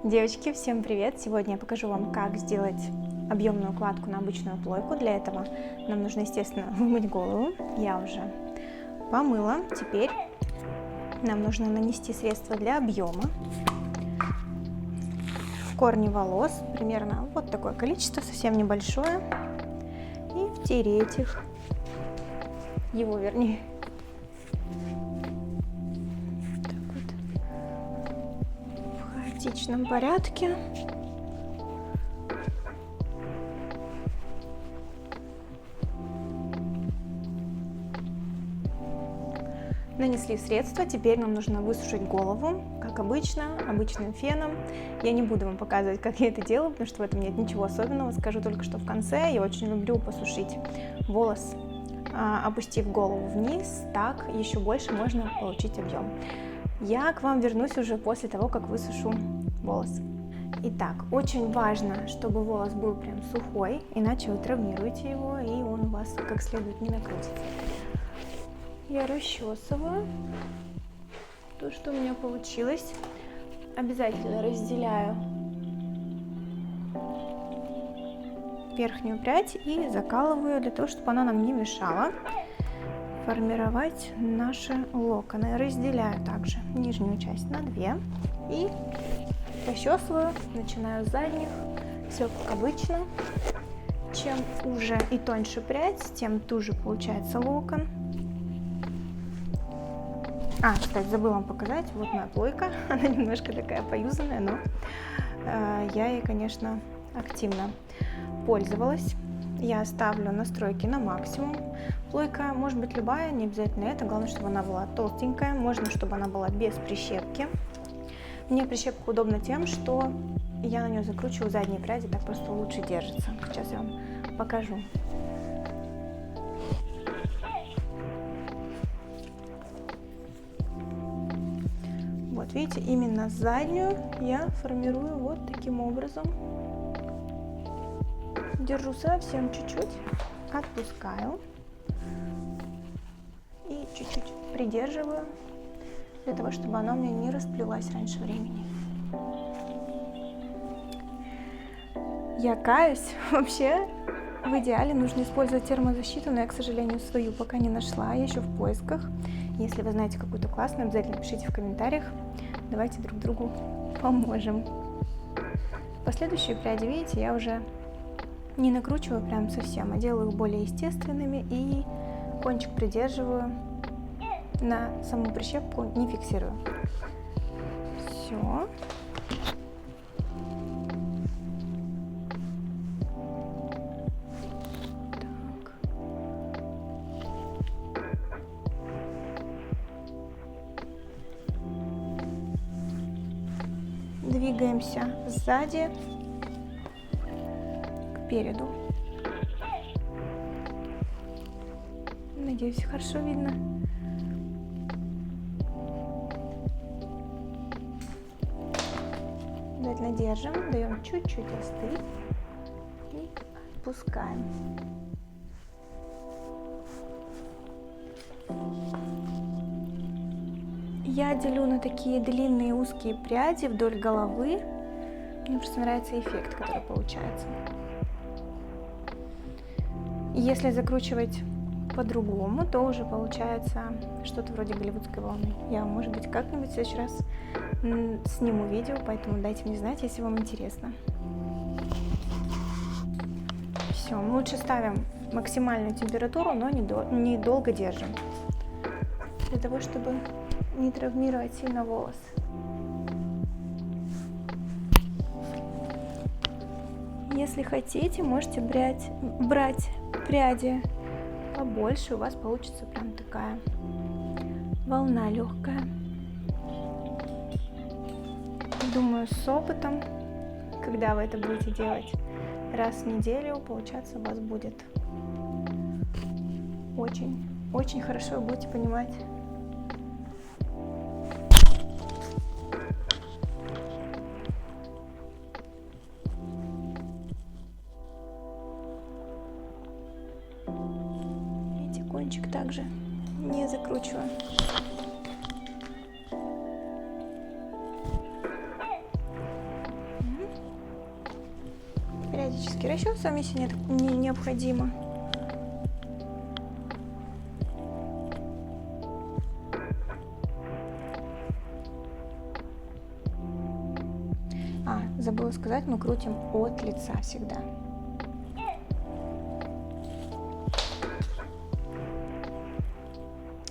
Девочки, всем привет! Сегодня я покажу вам, как сделать объемную укладку на обычную плойку. Для этого нам нужно, естественно, вымыть голову. Я уже помыла. Теперь нам нужно нанести средство для объема. Корни волос, примерно вот такое количество, совсем небольшое. И втереть их, вернее. В хаотичном порядке. Нанесли средство, теперь нам нужно высушить голову, как обычно, обычным феном. Я не буду вам показывать, как я это делаю, потому что в этом нет ничего особенного. Скажу только, что в конце я очень люблю посушить волос, опустив голову вниз, так еще больше можно получить объем. Я к вам вернусь уже после того, как высушу волос. Итак, очень важно, чтобы волос был прям сухой, иначе вы травмируете его, и он у вас как следует не накрутится. Я расчесываю то, что у меня получилось. Обязательно разделяю верхнюю прядь и закалываю для того, чтобы она нам не мешала формировать наши локоны. Разделяю также нижнюю часть на две и расчесываю, начинаю с задних, все как обычно. Чем уже и тоньше прядь, тем туже получается локон. Кстати, забыла вам показать, вот моя плойка, она немножко такая поюзанная, но я ей, конечно, активно пользовалась. Я ставлю настройки на максимум. Плойка может быть любая, не обязательно это, главное, чтобы она была толстенькая, можно, чтобы она была без прищепки. Мне прищепка удобна тем, что я на нее закручиваю задние пряди, так просто лучше держится. Сейчас я вам покажу. Вот видите, именно заднюю я формирую вот таким образом. Держу совсем чуть-чуть, отпускаю и чуть-чуть придерживаю, для того, чтобы она у меня не расплылась раньше времени. Я каюсь, вообще в идеале нужно использовать термозащиту, но я, к сожалению, свою пока не нашла, я еще в поисках. Если вы знаете какую-то классную, обязательно пишите в комментариях, давайте друг другу поможем. Последующие пряди, видите, я уже не накручиваю прям совсем, а делаю их более естественными и кончик придерживаю, на саму прищепку не фиксирую. Все. Так. Двигаемся сзади к переду. Надеюсь, хорошо видно. Обязательно держим, даем чуть-чуть остыть и отпускаем. Я делю на такие длинные узкие пряди вдоль головы. Мне просто нравится эффект, который получается. Если закручивать по-другому, то уже получается что-то вроде голливудской волны. Я, может быть, как-нибудь в следующий раз сниму видео, поэтому дайте мне знать, если вам интересно. Все, мы лучше ставим максимальную температуру, но недолго держим, для того, чтобы не травмировать сильно волос. Если хотите, можете брать пряди побольше, у вас получится прям такая волна легкая. Думаю, с опытом, когда вы это будете делать раз в неделю, получаться у вас будет очень хорошо, вы будете понимать. Видите, кончик также не закручиваю. периодически расчесываем, если не необходимо. Забыла сказать, мы крутим от лица всегда.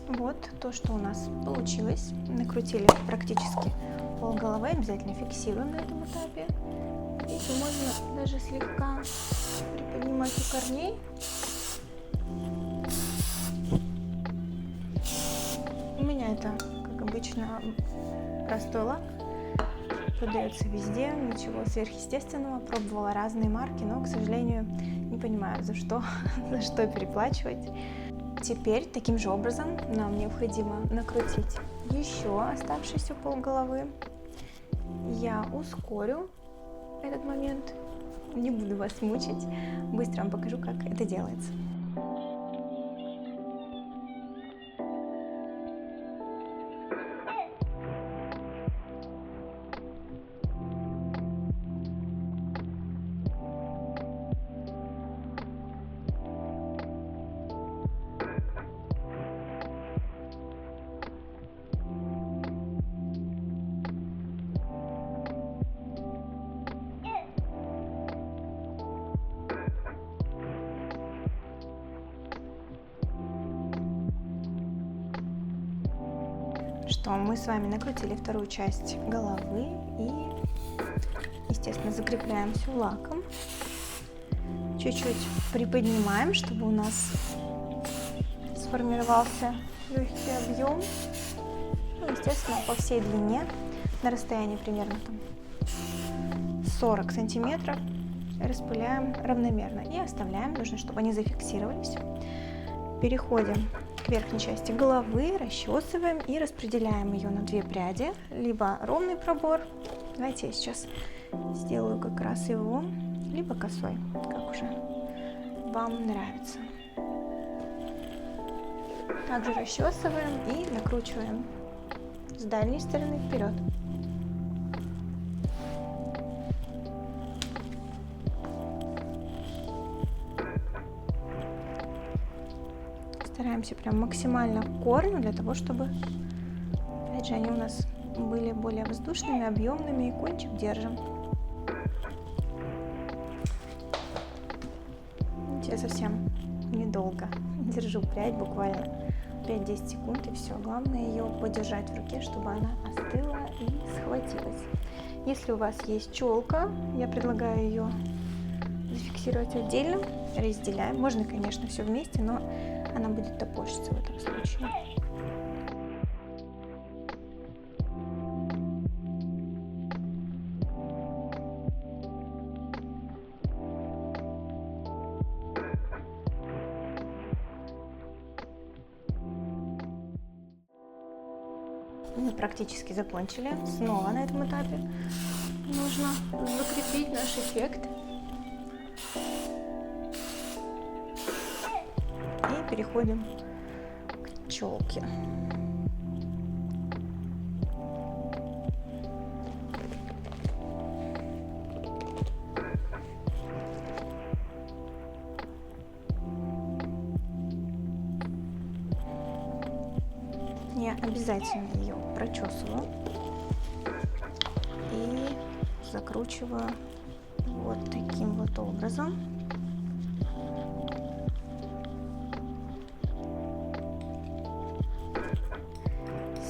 Вот то, что у нас получилось. Накрутили практически полголовы, обязательно фиксируем на этом этапе. Видите, можно даже слегка приподнимать у корней. У меня это, как обычно, простой лак. Продается везде, ничего сверхъестественного. Пробовала разные марки, но, к сожалению, не понимаю, за что переплачивать. Теперь таким же образом нам необходимо накрутить еще оставшиеся полголовы. Я ускорю этот момент, не буду вас мучить, быстро вам покажу, как это делается. Что мы с вами накрутили вторую часть головы и, естественно, закрепляем все лаком. Чуть-чуть приподнимаем, чтобы у нас сформировался легкий объем. Ну, естественно, по всей длине, на расстоянии примерно 40 сантиметров, распыляем равномерно и оставляем. Нужно, чтобы они зафиксировались. Переходим к верхней части головы, расчесываем и распределяем ее на 2 пряди, либо ровный пробор, давайте я сейчас сделаю как раз его, либо косой, как уже вам нравится. Также расчесываем и накручиваем с дальней стороны вперед. Стараемся прям максимально к корню, для того, чтобы, опять же, они у нас были более воздушными, объемными, и кончик держим. Я совсем недолго держу прядь, буквально 5-10 секунд, и все. Главное ее подержать в руке, чтобы она остыла и схватилась. Если у вас есть челка, я предлагаю ее зафиксировать отдельно, разделяем. Можно, конечно, все вместе, но она будет топорщиться в этом случае. Мы практически закончили. Снова на этом этапе нужно закрепить наш эффект. И переходим к челке. Я обязательно ее прочесываю и закручиваю вот таким вот образом.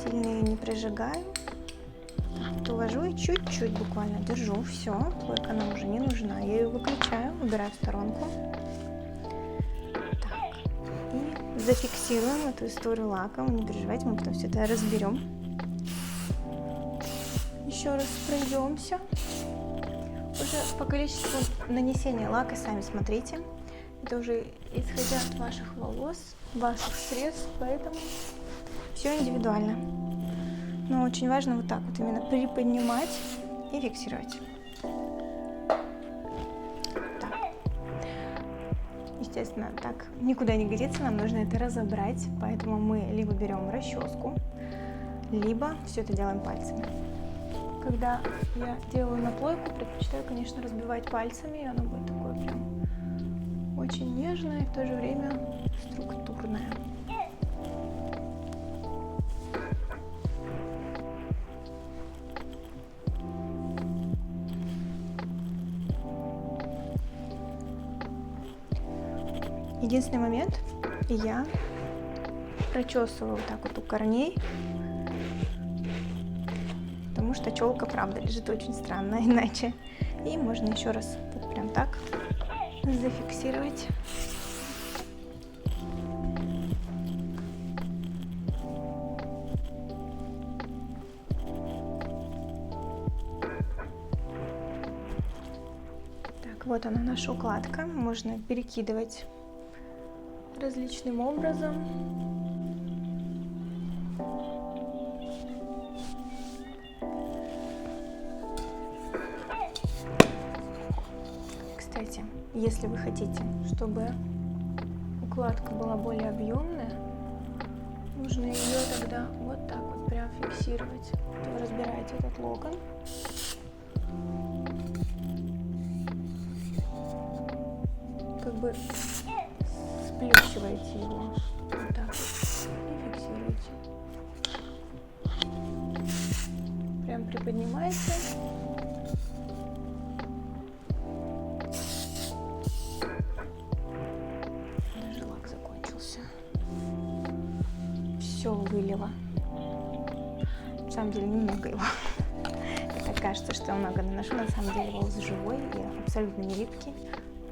Сильно ее не прижигаю, увожу и чуть-чуть буквально держу. Все, плойка нам уже не нужна, я ее выключаю, убираю в сторонку. Зафиксируем эту историю лаком, не переживайте, мы потом все это разберем. Еще раз пройдемся. Уже по количеству нанесения лака сами смотрите. Это уже исходя от ваших волос, ваших средств, поэтому все индивидуально. Но очень важно вот так вот именно приподнимать и фиксировать. Естественно, так никуда не годится, нам нужно это разобрать, поэтому мы либо берем расческу, либо все это делаем пальцами. Когда я делаю наплойку, предпочитаю, конечно, разбивать пальцами, и оно будет такое такое прям очень нежное и в то же время структурное. Единственный момент, я прочесываю вот так вот у корней, потому что челка, правда, лежит очень странно иначе. И можно еще раз вот прям так зафиксировать. Так, вот она, наша укладка. Можно перекидывать различным образом. Кстати, если вы хотите, чтобы укладка была более объемная, нужно ее тогда вот так вот прям фиксировать. Вы разбираете этот локон. Как бы сплющиваете его вот так вот и фиксируете. Прям приподнимаете. Даже лак закончился. Все вылила. На самом деле немного его. Так кажется, что я много наношу. На самом деле волос живой и абсолютно не липкий.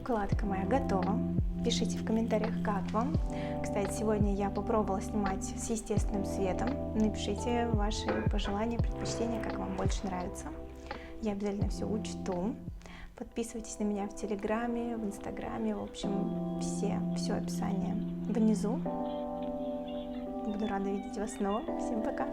Укладка моя готова. Пишите в комментариях, как вам. Кстати, сегодня я попробовала снимать с естественным светом. Напишите ваши пожелания, предпочтения, как вам больше нравится. Я обязательно все учту. Подписывайтесь на меня в Телеграме, в Инстаграме. В общем, все описание внизу. Буду рада видеть вас снова. Всем пока!